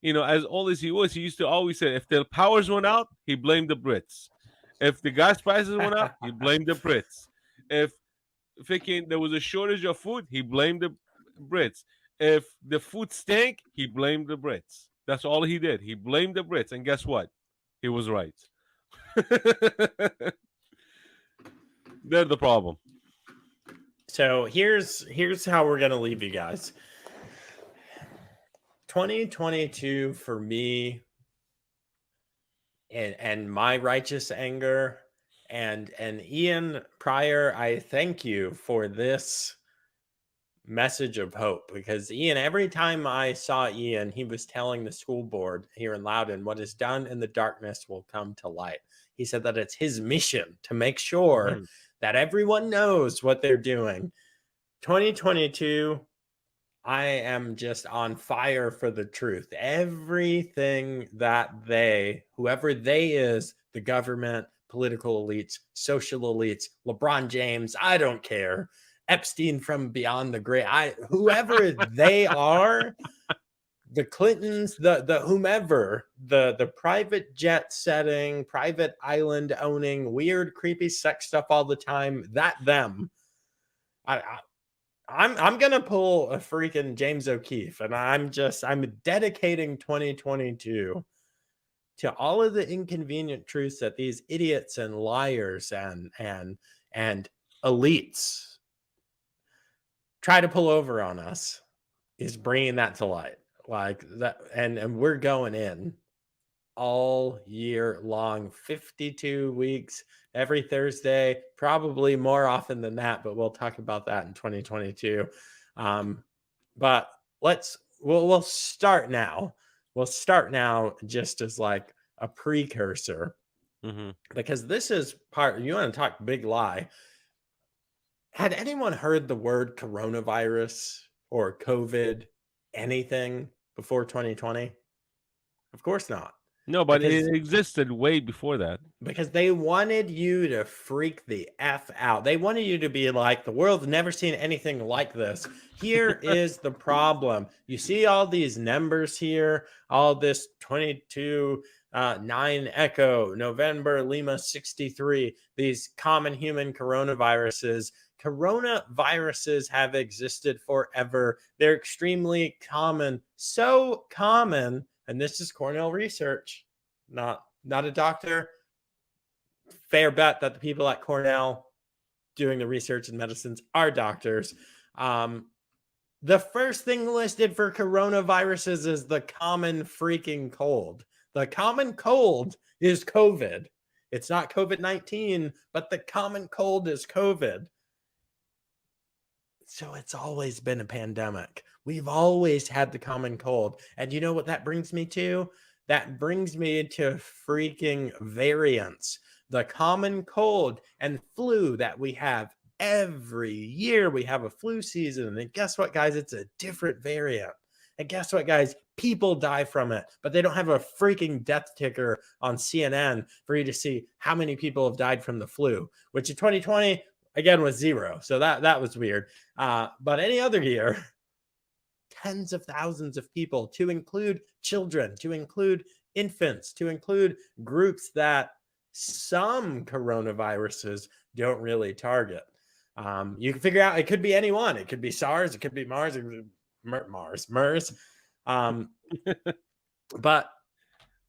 as old as he was, he used to always say, if the powers went out, he blamed the Brits. If the gas prices went up, he blamed the Brits. If there was a shortage of food, he blamed the Brits. If the food stank, he blamed the Brits. That's all he did. He blamed the Brits. And guess what? He was right. They're the problem. So here's how we're gonna leave you guys. 2022 for me, and my righteous anger, and Ian Pryor, I thank you for this message of hope, because Ian, every time I saw Ian, he was telling the school board here in Loudon, what is done in the darkness will come to light. He said that it's his mission to make sure that everyone knows what they're doing. 2022, I am just on fire for the truth. Everything that whoever they is, the government, political elites, social elites, LeBron James, I don't care, Epstein from beyond the grave, whoever they are, the Clintons, the whomever, the private jet setting, private island owning, weird, creepy sex stuff all the time, them. I'm gonna pull a freaking James O'Keefe, and I'm dedicating 2022 to all of the inconvenient truths that these idiots and liars and elites try to pull over on us, is bringing that to light, like that. And we're going in all year long, 52 weeks, every Thursday, probably more often than that, but we'll talk about that in 2022. But we'll start now. We'll start now just as like a precursor, because this is part, you want to talk big lie. Had anyone heard the word coronavirus or COVID anything before 2020? Of course not. No, but Because it existed way before that. they wanted you to freak the F out. They wanted you to be like, the world's never seen anything like this. Here is the problem. You see all these numbers here, all this 22, 9 Echo, November, Lima 63, these common human coronaviruses. Coronaviruses have existed forever. They're extremely common, so common. And this is Cornell research, not a doctor. Fair bet that the people at Cornell doing the research in medicines are doctors. The first thing listed for coronaviruses is the common freaking cold. The common cold is COVID. It's not COVID-19, but the common cold is COVID. So it's always been a pandemic. We've always had the common cold. And you know what that brings me to? That brings me to freaking variants. The common cold and flu that we have every year. We have a flu season. And guess what, guys? It's a different variant. And guess what, guys? People die from it, but they don't have a freaking death ticker on CNN for you to see how many people have died from the flu, which in 2020, again, was 0. So that was weird. But any other year, tens of thousands of people, to include children, to include infants, to include groups that some coronaviruses don't really target. You can figure out, it could be anyone. It could be SARS, it could be MERS. But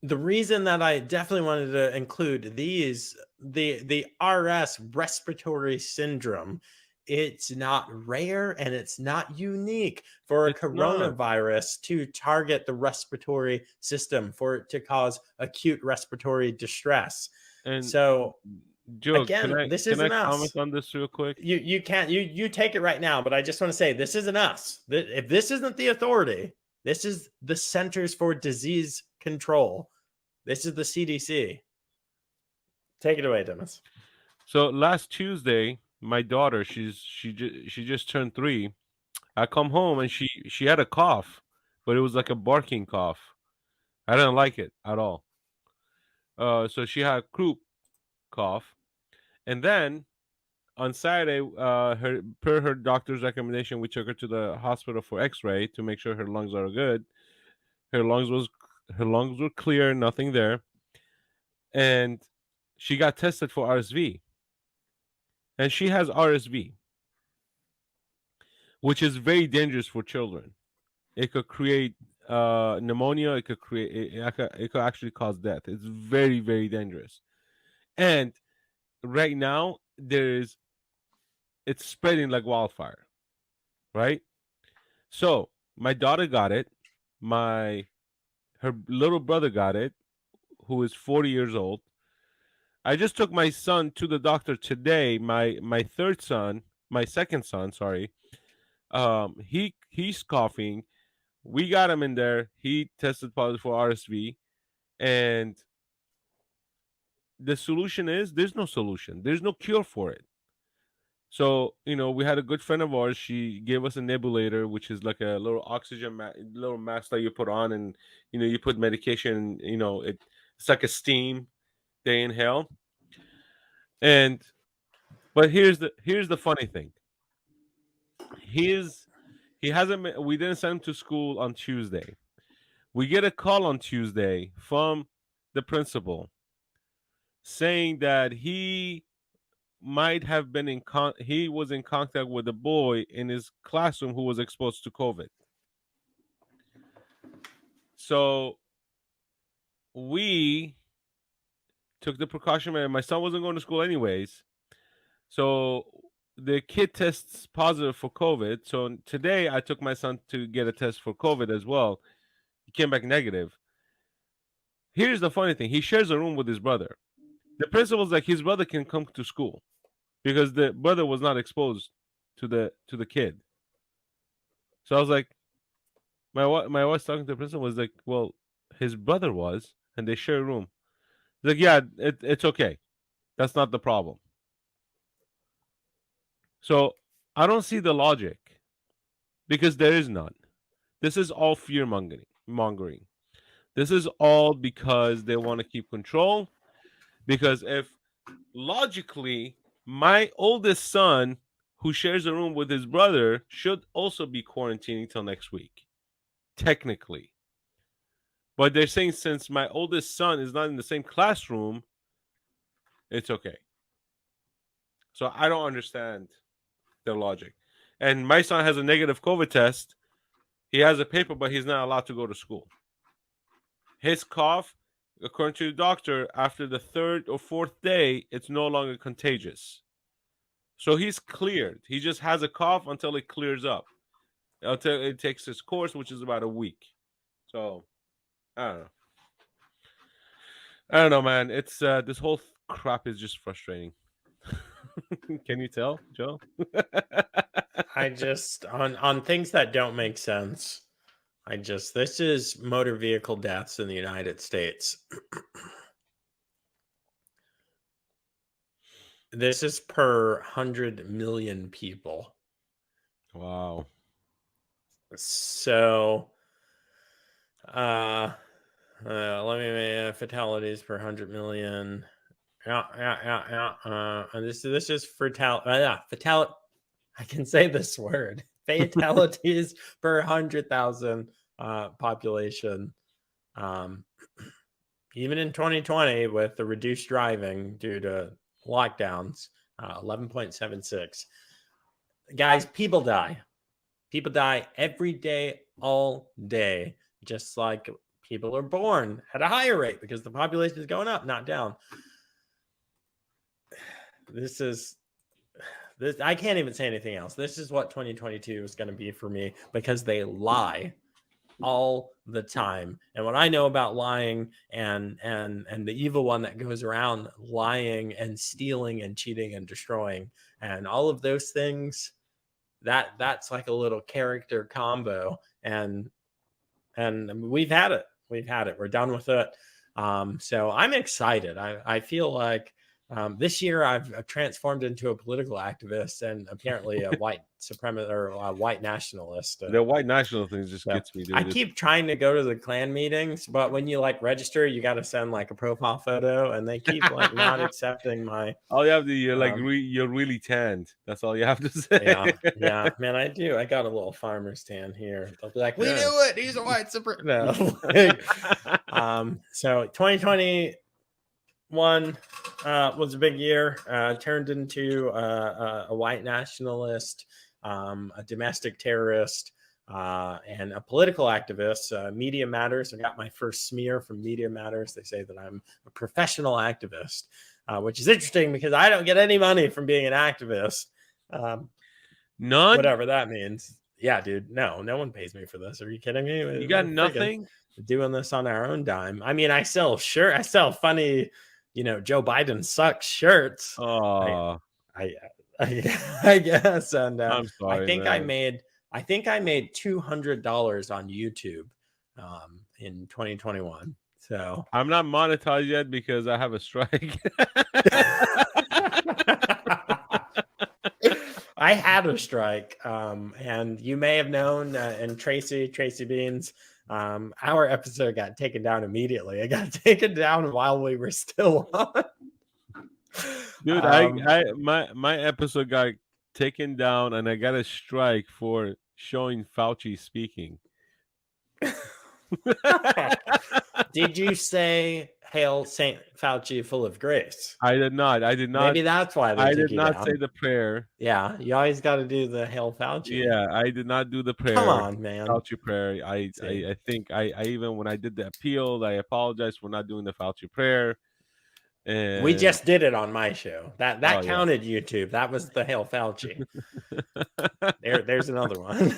the reason that I definitely wanted to include these, the RS, respiratory syndrome, it's not rare and it's not unique for a coronavirus to target the respiratory system, for it to cause acute respiratory distress. And so, Joe, again, this can isn't I us. comment on this real quick? You can't, you take it right now, but I just want to say, this isn't us. If this isn't the authority, this is the Centers for Disease Control. This is the CDC. Take it away, Dennis. So last Tuesday, my daughter, she just turned 3. I come home and she had a cough, but it was like a barking cough. I didn't like it at all. So she had a croup cough, and then on Saturday, her doctor's recommendation, we took her to the hospital for X-ray to make sure her lungs are good. Her lungs were clear, nothing there, and she got tested for RSV, and she has RSV, which is very dangerous for children. It could create pneumonia. It could actually cause death. It's very, very dangerous. And right now it's spreading like wildfire, right? So my daughter got it. Her little brother got it, who is 40 years old. I just took my son to the doctor today. My second son, sorry. He's coughing. We got him in there. He tested positive for RSV, and the solution is, there's no solution. There's no cure for it. So, we had a good friend of ours. She gave us a nebulator, which is like a little oxygen little mask that you put on, and you put medication. It's like a steam they inhale. But here's the funny thing. He hasn't. We didn't send him to school on Tuesday. We get a call on Tuesday from the principal saying that he might have been he was in contact with a boy in his classroom who was exposed to COVID. So we took the precaution. My son wasn't going to school anyways. So the kid tests positive for COVID. So today I took my son to get a test for COVID as well. He came back negative. Here's the funny thing. He shares a room with his brother. The principal's like his brother can come to school because the brother was not exposed to the kid. So I was like, my wife's talking to the principal was like, well, his brother was, and they share a room. He's like, yeah, it's okay. That's not the problem. So I don't see the logic because there is none. This is all fear mongering. This is all because they want to keep control. Because if logically, my oldest son, who shares a room with his brother, should also be quarantining till next week, technically. But they're saying since my oldest son is not in the same classroom, it's okay. So I don't understand their logic. And my son has a negative COVID test. He has a paper, but he's not allowed to go to school. His cough, according to the doctor, after the third or fourth day, it's no longer contagious. So he's cleared. He just has a cough until it clears up, until it takes his course, which is about a week. So I don't know. I don't know, man. It's this whole crap is just frustrating. Can you tell, Joe? I just on things that don't make sense. This is motor vehicle deaths in the United States. This is per 100 million people. Wow. So, let me fatalities per 100 million. Yeah. And this is fatality. I can say this word. Fatalities per 100,000 population. Even in 2020, with the reduced driving due to lockdowns, 11.76. Guys, people die. People die every day, all day, just like people are born at a higher rate because the population is going up, not down. This I can't even say anything else. This is what 2022 is going to be for me because they lie all the time. And what I know about lying and the evil one that goes around lying and stealing and cheating and destroying and all of those things, that's like a little character combo. And we've had it. We're done with it. So I'm excited. I feel like this year I've transformed into a political activist and apparently a white supremacist or a white nationalist. The white national thing just gets me, dude. I keep trying to go to the Klan meetings, but when you like register, you got to send like a profile photo, and they keep like not accepting my. All you have to you're like you're really tanned. That's all you have to say. Yeah, man, I do. I got a little farmer's tan here. They'll be like, "We knew it. He's a white supremacist." No. So 2021 was a big year. Turned into a white nationalist, a domestic terrorist. And a political activist. Media Matters. I got my first smear from Media Matters. They say that I'm a professional activist, which is interesting because I don't get any money from being an activist. None? Whatever that means. Yeah, dude. No one pays me for this. Are you kidding me? You got nothing? Doing this on our own dime. I mean, I sell funny, Joe Biden sucks shirts. Oh, I guess. And I'm sorry, I think man. I think I made $200 on YouTube in 2021. So I'm not monetized yet because I have a strike. I had a strike, and you may have known, and Tracy Beans, our episode got taken down immediately. It got taken down while we were still on. Dude, my episode got taken down, and I got a strike for showing Fauci speaking. Did you say "Hail Saint Fauci, full of grace"? I did not. I did not. Maybe that's why they I took did you not say down. the prayer. Yeah, you always got to do the "Hail Fauci." Yeah, I did not do the Come prayer. on, man. Fauci prayer. See. I think I even when I did the appeal, I apologized for not doing the Fauci prayer. We And just did it on my show. That oh yeah. counted, YouTube. That was the "Hail Fauci." There's another one.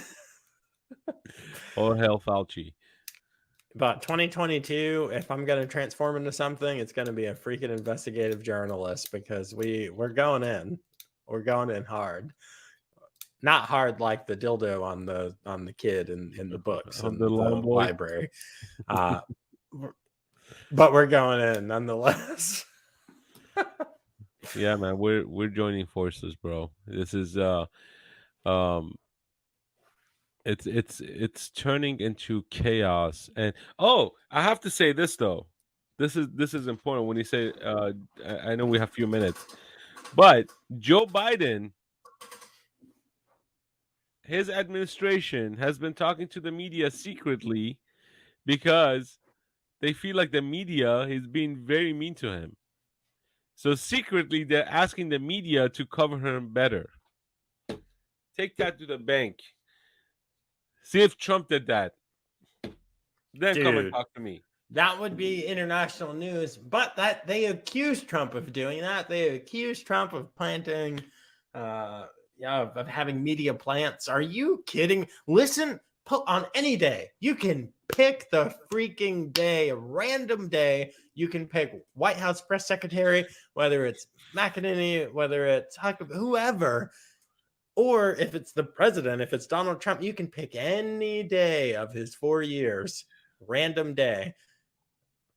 Oh hell, Fauci. But 2022, if I'm going to transform into something, it's going to be a freaking investigative journalist because we're going in. We're going in hard. Not hard like the dildo on the kid in the books On in the the lawn boy. library. But we're going in nonetheless. Yeah, man, we're joining forces, bro. This is it's turning into chaos. And oh, I have to say this though. This is important when you say I know we have a few minutes, but Joe Biden, his administration has been talking to the media secretly because they feel like the media is being very mean to him. So secretly they're asking the media to cover him better. Take that to the bank. See if Trump did that. Then come and Dude, talk to me. that would be international news. But that they accused Trump of doing that. They accused Trump of planting, of having media plants. Are you kidding? Listen, on any day, you can pick the freaking day, a random day. You can pick White House press secretary, whether it's McEnany, whether it's whoever. Or if it's the president, if it's Donald Trump, you can pick any day of his 4 years, random day.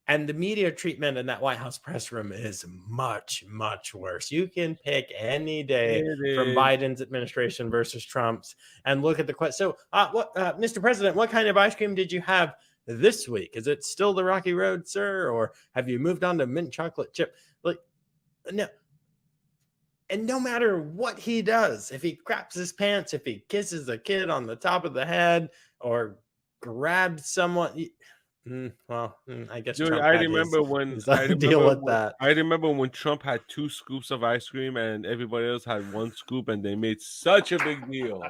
And the media treatment in that White House press room is much, much worse. You can pick any day It from is. Biden's administration versus Trump's and look at the question. So, Mr. President, what kind of ice cream did you have this week? Is it still the Rocky Road, sir? Or have you moved on to mint chocolate chip? Like, no. And no matter what he does, if he craps his pants, if he kisses a kid on the top of the head or grabs someone, I guess Dude, Trump I had remember when his deal with that. I remember when Trump had 2 scoops of ice cream and everybody else had 1 scoop, and they made such a big deal.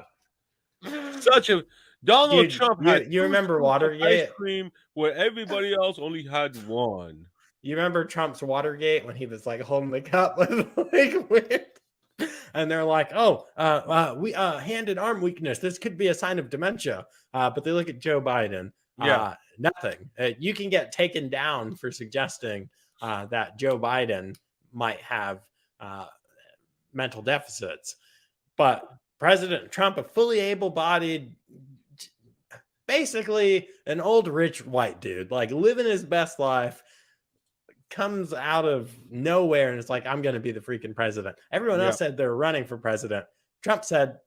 Donald Dude, Trump had you 2 remember scoops of ice Watergate? cream where everybody else only had 1. You remember Trump's Watergate when he was like holding the cup with liquid? And they're like, we hand and arm weakness. This could be a sign of dementia. But they look at Joe Biden. Yeah. Nothing. You can get taken down for suggesting that Joe Biden might have mental deficits. But President Trump, a fully able-bodied, basically an old rich white dude, like living his best life, comes out of nowhere and it's like, I'm going to be the freaking president. Everyone else said they're running for president. Trump said,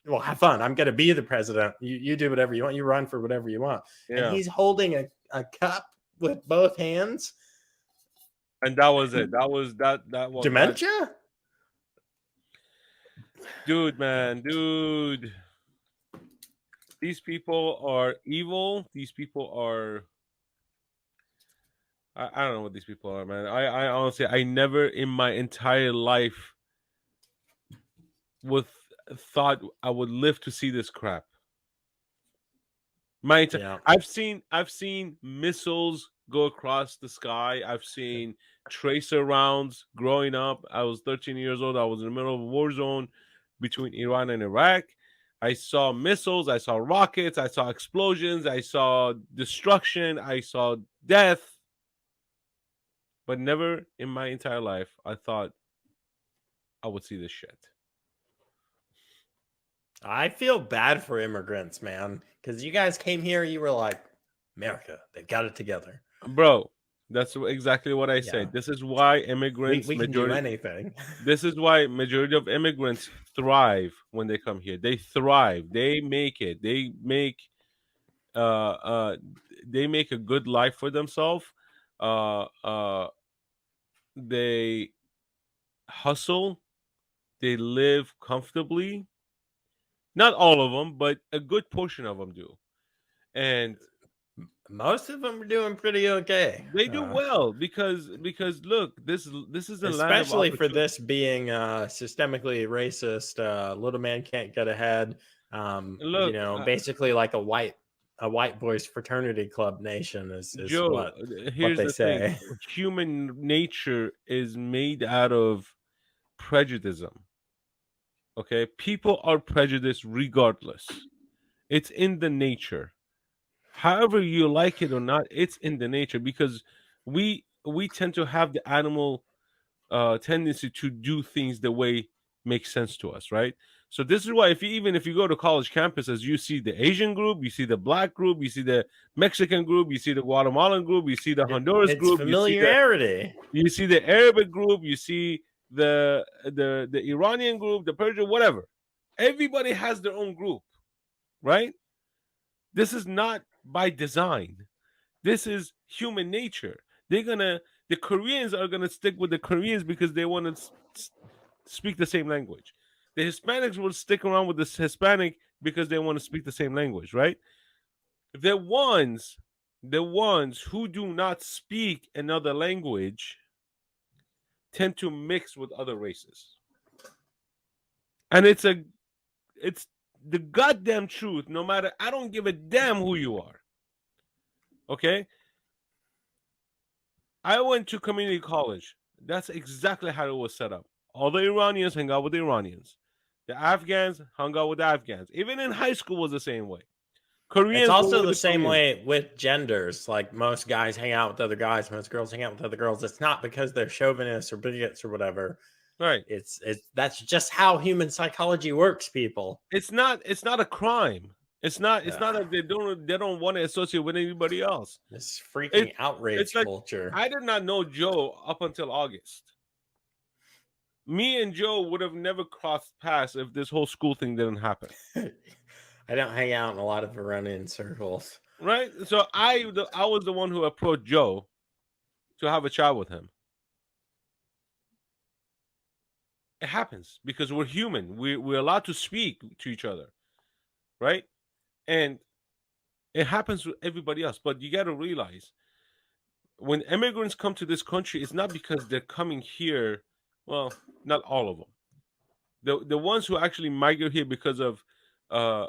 well, have fun. I'm going to be the president. You do whatever you want. You run for whatever you want. Yeah. And he's holding a cup with both hands. And that was it. That was dementia? Dude, man, dude. These people are evil. These people are I don't know what these people are, man. I honestly, I never in my entire life thought I would live to see this crap. I've seen missiles go across the sky. I've seen tracer rounds growing up. I was 13 years old. I was in the middle of a war zone between Iran and Iraq. I saw missiles. I saw rockets. I saw explosions. I saw destruction. I saw death. But never in my entire life I thought I would see this shit. I feel bad for immigrants, man, because you guys came here, you were like, America, they've got it together. Bro, that's exactly what I said. This is why immigrants, we can do anything. This is why majority of immigrants thrive when they come here. They thrive. They make it. They make a good life for themselves. They hustle, they live comfortably. Not all of them, but a good portion of them do. And Most of them are doing pretty okay. they do well because look, this is a land of Especially for opportunity. this being systemically racist. Little man can't get ahead. You Look, know, basically like a white boys fraternity club nation is Joe, what here's they the thing. say. Human nature is made out of prejudice. Okay? People are prejudiced regardless. It's in the nature. However you like it or not, it's in the nature because we tend to have the animal tendency to do things the way makes sense to us, right? So this is why even if you go to college campuses, you see the Asian group, you see the black group, you see the Mexican group, you see the Guatemalan group, you see the Honduras It's group, familiarity. you see the Arabic group, you see the Iranian group, the Persian, whatever. Everybody has their own group, right? This is not by design. This is human nature. The Koreans are gonna stick with the Koreans because they want to speak the same language. The Hispanics will stick around with this Hispanic because they want to speak the same language, right? The ones, the ones who do not speak another language tend to mix with other races. And it's the goddamn truth. No matter, I don't give a damn who you are. Okay? I went to community college. That's exactly how it was set up. All the Iranians hang out with the Iranians. The Afghans hung out with the Afghans. Even in high school was the same way. It's Koreans were also with the the same Koreans. way with genders. Like most guys hang out with other guys, most girls hang out with other girls. It's not because they're chauvinists or bigots or whatever. Right. It's that's just how human psychology works, people. It's not a crime. It's not Yeah. that they don't want to associate with anybody else. This It freaking it's outrage like culture. I did not know Joe up until August. Me and Joe would have never crossed paths if this whole school thing didn't happen. I don't hang out in a lot of Iranian circles. Right? So I was the one who approached Joe to have a chat with him. It happens because we're human. We're allowed to speak to each other, right? And it happens with everybody else. But you got to realize when immigrants come to this country, it's not because they're coming here. Well, not all of them. The ones who actually migrate here because of the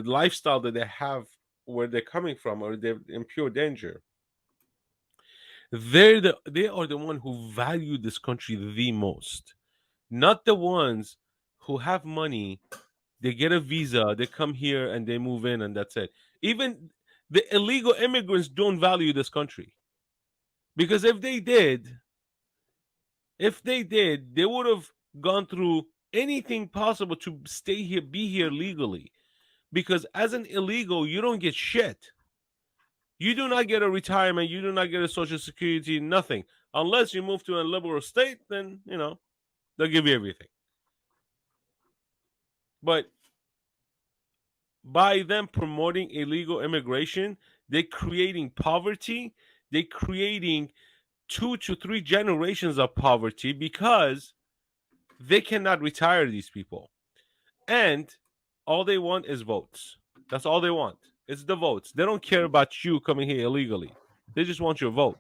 lifestyle that they have where they're coming from, or they're in pure danger. They are the one who value this country the most, not the ones who have money. They get a visa, they come here and they move in, and that's it. Even the illegal immigrants don't value this country because if they did, they would have gone through anything possible to stay here, be here legally. Because as an illegal, you don't get shit. You do not get a retirement. You do not get a social security. Nothing, unless you move to a liberal state. Then they'll give you everything. But by them promoting illegal immigration, they're creating poverty. They're creating 2 to 3 generations of poverty because they cannot retire these people. And all they want is votes. That's all they want. It's the votes. They don't care about you coming here illegally. They just want your vote.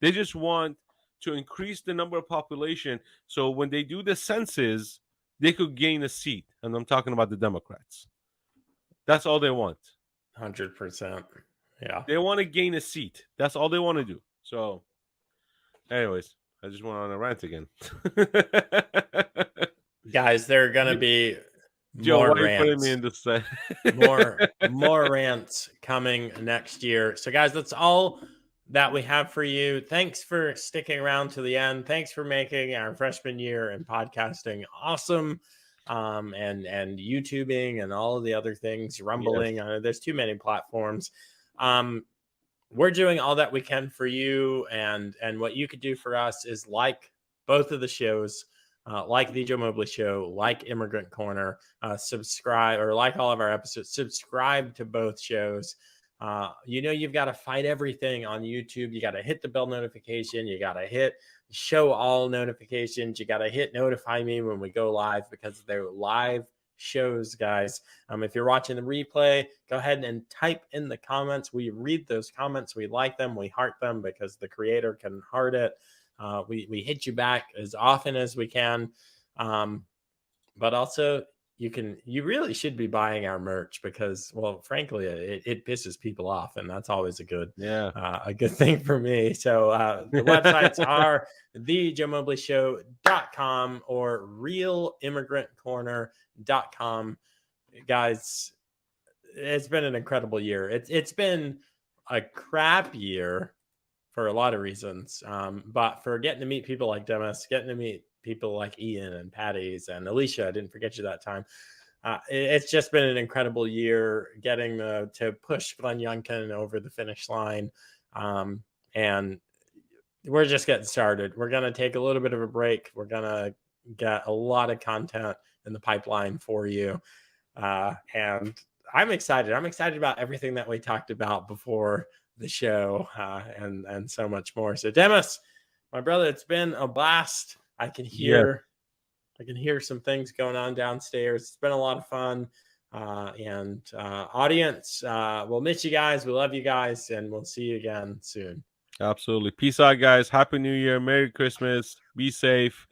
They just want to increase the number of population so when they do the census, they could gain a seat. And I'm talking about the Democrats. That's all they want. 100%. Yeah. They want to gain a seat. That's all they want to do. So, anyways, I just went on a rant again. Guys, there are gonna be Joe, more why are you putting me rants. in this set? More rants coming next year. So guys, that's all that we have for you. Thanks for sticking around to the end. Thanks for making our freshman year in podcasting awesome. And YouTubing and all of the other things, rumbling. Yes. There's too many platforms. We're doing all that we can for you, and what you could do for us is like both of the shows, like the Joe Mobley Show, like Immigrant Corner, subscribe, or like all of our episodes, subscribe to both shows. You've got to fight everything on YouTube. You got to hit the bell notification. You got to hit show all notifications. You got to hit notify me when we go live because they're live shows, guys. If you're watching the replay, go ahead and type in the comments. We read those comments. We like them. We heart them because the creator can heart it. We hit you back as often as we can. But also, you really should be buying our merch because, well, frankly, it pisses people off, and that's always a good thing for me. So the websites are thejoemobleyshow.com or realimmigrantcorner.com. Guys, it's been an incredible year. It's been a crap year for a lot of reasons, but for getting to meet people like Demis, getting to meet people like Ian and Patty's and Alicia, I didn't forget you that time. It's just been an incredible year getting to push Glenn Youngkin over the finish line. And we're just getting started. We're going to take a little bit of a break. We're going to get a lot of content in the pipeline for you. And I'm excited. I'm excited about everything that we talked about before the show, and so much more. So Demis, my brother, it's been a blast. I can hear some things going on downstairs. It's been a lot of fun. And audience, we'll miss you guys. We love you guys, and we'll see you again soon. Absolutely. Peace out, guys. Happy New Year. Merry Christmas. Be safe.